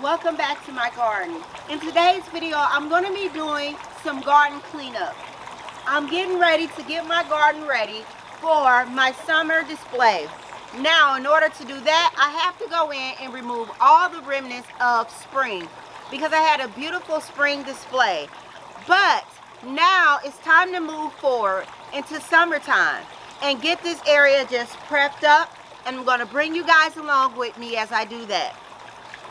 welcome back to my garden. In today's video, I'm going to be doing some garden cleanup. I'm getting ready to get my garden ready for my summer display. Now, in order to do that, I have to go in and remove all the remnants of spring because I had a beautiful spring display. But now it's time to move forward into summertime and get this area just prepped up, and I'm going to bring you guys along with me as I do that.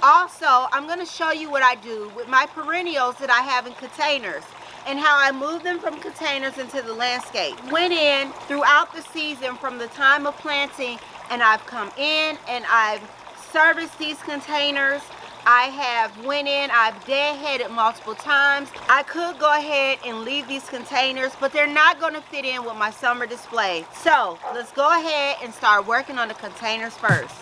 Also, I'm going to show you what I do with my perennials that I have in containers and how I move them from containers into the landscape. Went in throughout the season from the time of planting, and I've come in and I've serviced these containers. I have went in, I've deadheaded multiple times. I could go ahead and leave these containers, but they're not going to fit in with my summer display. So let's go ahead and start working on the containers first.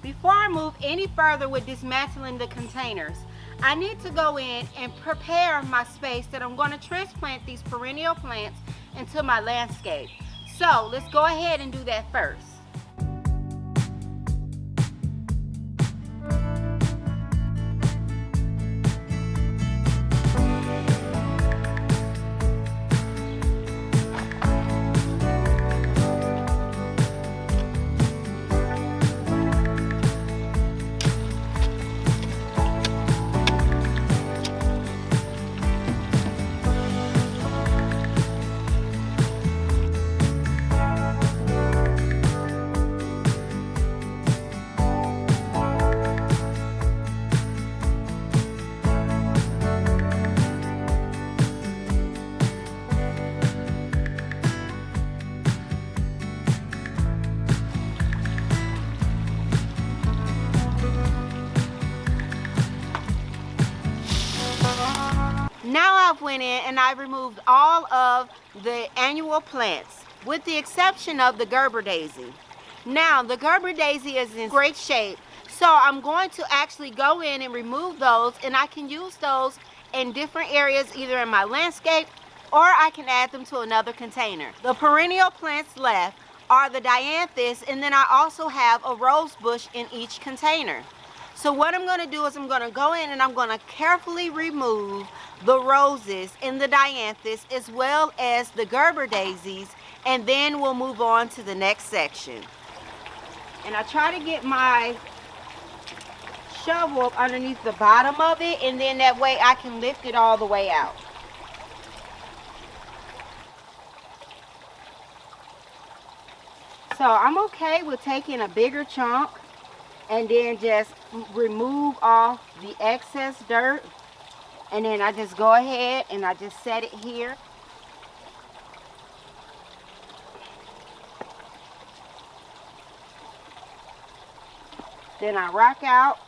Before I move any further with dismantling the containers, I need to go in and prepare my space that I'm going to transplant these perennial plants into my landscape. So let's go ahead and do that first. Now I've went in and I removed all of the annual plants with the exception of the Gerber daisy. Now the Gerber daisy is in great shape, so I'm going to actually go in and remove those, and I can use those in different areas, either in my landscape or I can add them to another container. The perennial plants left are the dianthus, and then I also have a rose bush in each container. So what I'm going to do is I'm going to go in and I'm going to carefully remove the roses and the dianthus as well as the Gerber daisies, and then we'll move on to the next section. And I try to get my shovel up underneath the bottom of it, and then that way I can lift it all the way out. So I'm okay with taking a bigger chunk and then just remove off the excess dirt, and then I just go ahead and I just set it here. Then I rock out.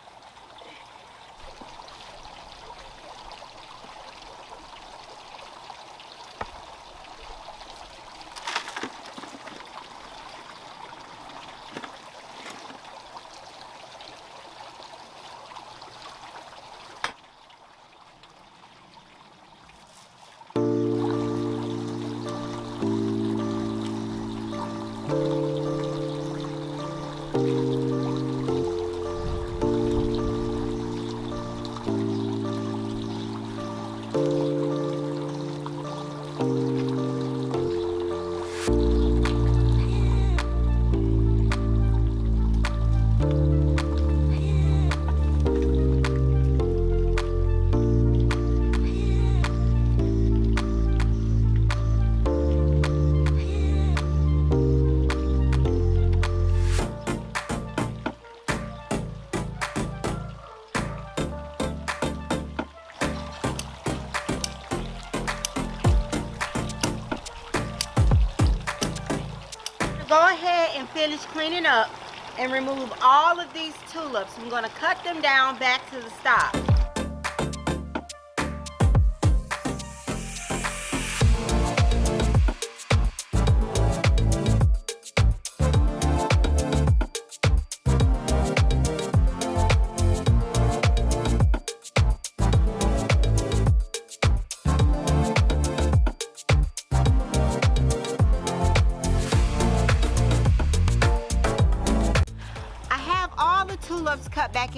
Go ahead and finish cleaning up and remove all of these tulips. I'm going to cut them down back to the stock.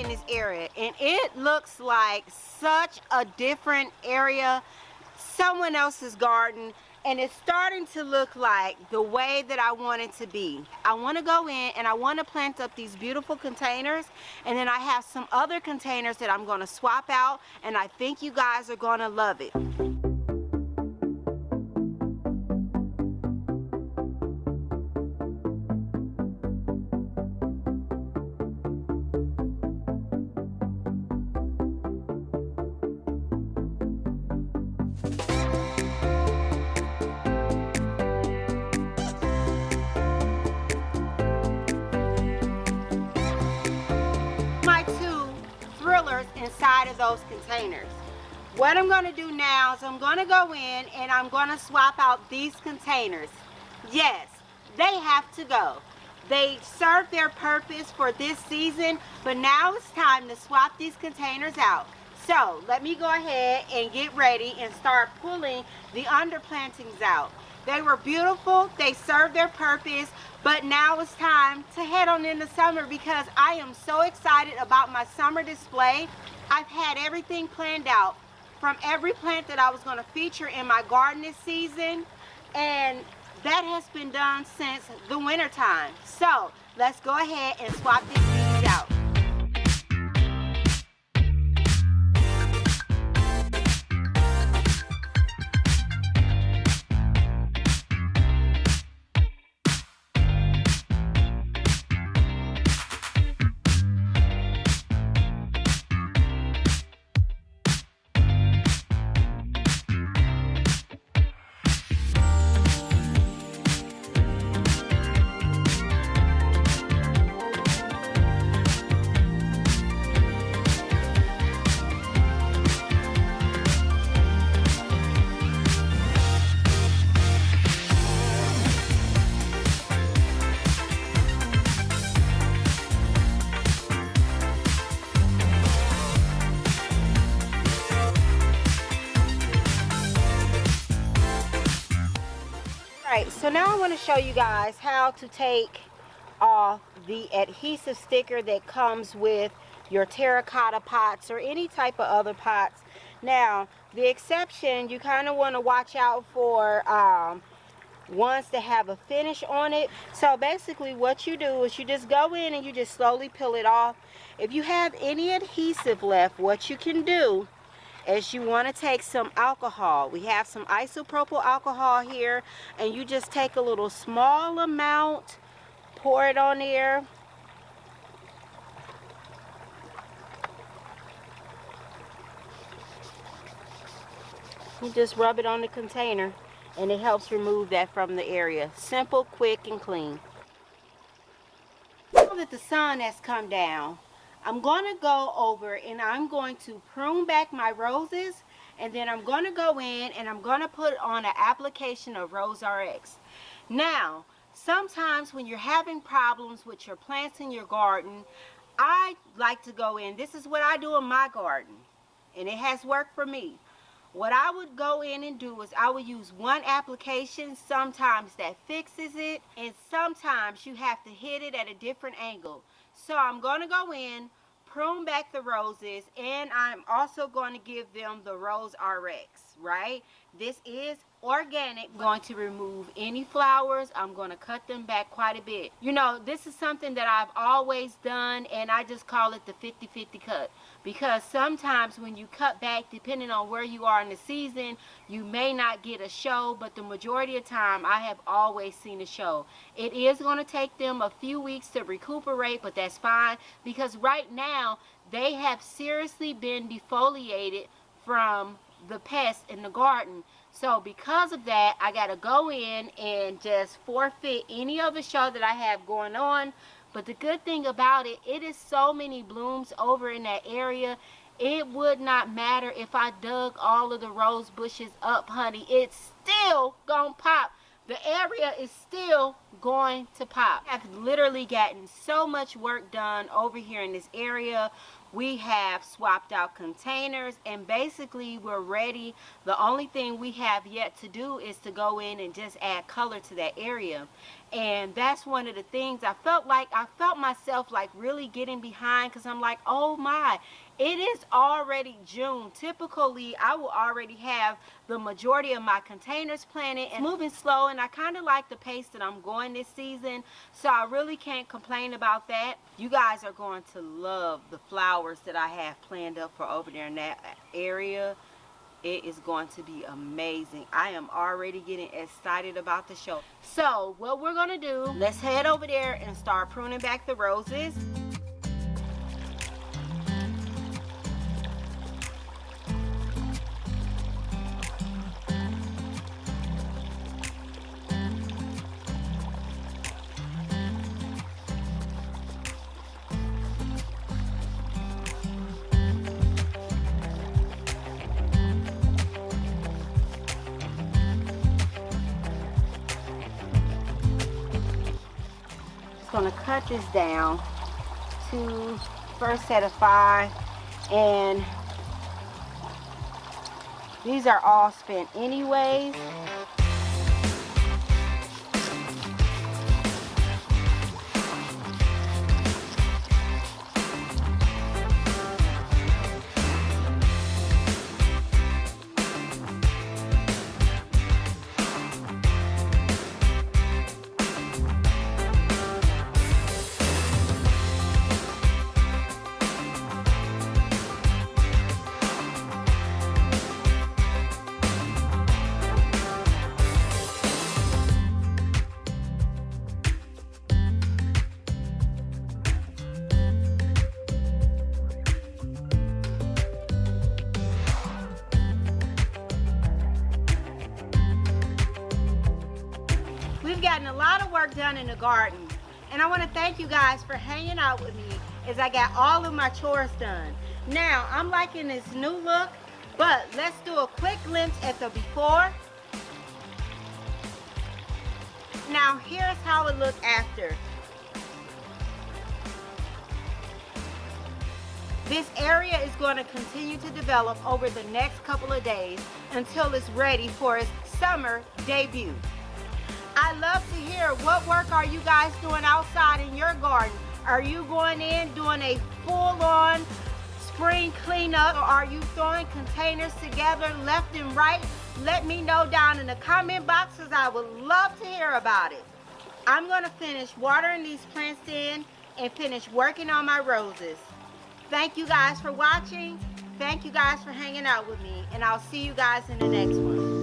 in this area, and it looks like such a different area, someone else's garden, and it's starting to look like the way that I want it to be. I want to go in and I want to plant up these beautiful containers, and then I have some other containers that I'm going to swap out, and I think you guys are going to love it. Inside of those containers. What I'm going to do now is I'm going to go in and I'm going to swap out these containers. Yes, they have to go. They serve their purpose for this season, but now it's time to swap these containers out. So let me go ahead and get ready and start pulling the underplantings out. They were beautiful, they served their purpose, but now it's time to head on into summer because I am so excited about my summer display. I've had everything planned out from every plant that I was going to feature in my garden this season, and that has been done since the winter time. So let's go ahead and swap these seeds out. Alright, so now I want to show you guys how to take off the adhesive sticker that comes with your terracotta pots or any type of other pots. Now, the exception, you kind of want to watch out for ones that have a finish on it. So basically what you do is you just go in and you just slowly peel it off. If you have any adhesive left, what you can do is you want to take some alcohol. We have some isopropyl alcohol here, and you just take a little small amount, pour it on there. You just rub it on the container and it helps remove that from the area. Simple, quick, and clean. Now that the sun has come down, I'm going to go over and I'm going to prune back my roses, and then I'm going to go in and I'm going to put on an application of Rose RX. Now, sometimes when you're having problems with your plants in your garden, I like to go in. This is what I do in my garden, and it has worked for me. What I would go in and do is I would use one application. Sometimes that fixes it, and sometimes you have to hit it at a different angle. So I'm going to go in, prune back the roses, and I'm also going to give them the Rose RX, right? This is organic. Going to remove any flowers. I'm going to cut them back quite a bit. You know, this is something that I've always done, and I just call it the 50-50 cut, because sometimes when you cut back, depending on where you are in the season, you may not get a show, but the majority of the time I have always seen a show. It is going to take them a few weeks to recuperate, but that's fine, because right now they have seriously been defoliated from the pests in the garden. So because of that, I got to go in and just forfeit any other show that I have going on. But the good thing about it, it is so many blooms over in that area. It would not matter if I dug all of the rose bushes up, honey. It's still gonna pop. The area is still going to pop. I've literally gotten so much work done over here in this area. We have swapped out containers, and basically we're ready. The only thing we have yet to do is to go in and just add color to that area. And that's one of the things I felt myself like really getting behind, because I'm like, oh my, it is already June. Typically I will already have the majority of my containers planted and moving slow, and I kind of like the pace that I'm going this season, so I really can't complain about that. You guys are going to love the flowers that I have planned up for over there in that area. It is going to be amazing. I am already getting excited about the show. So what we're gonna do, let's head over there and start pruning back the roses. Going to cut this down to first set of 5, and these are all spent anyways. We've gotten a lot of work done in the garden, and I want to thank you guys for hanging out with me as I got all of my chores done. Now, I'm liking this new look, but let's do a quick glimpse at the before. Now, here's how it looked after. This area is going to continue to develop over the next couple of days until it's ready for its summer debut. I love to hear what work are you guys doing outside in your garden. Are you going in doing a full-on spring cleanup, or are you throwing containers together left and right? Let me know down in the comment boxes. I would love to hear about it. I'm going to finish watering these plants in and finish working on my roses. Thank you guys for watching. Thank you guys for hanging out with me, and I'll see you guys in the next one.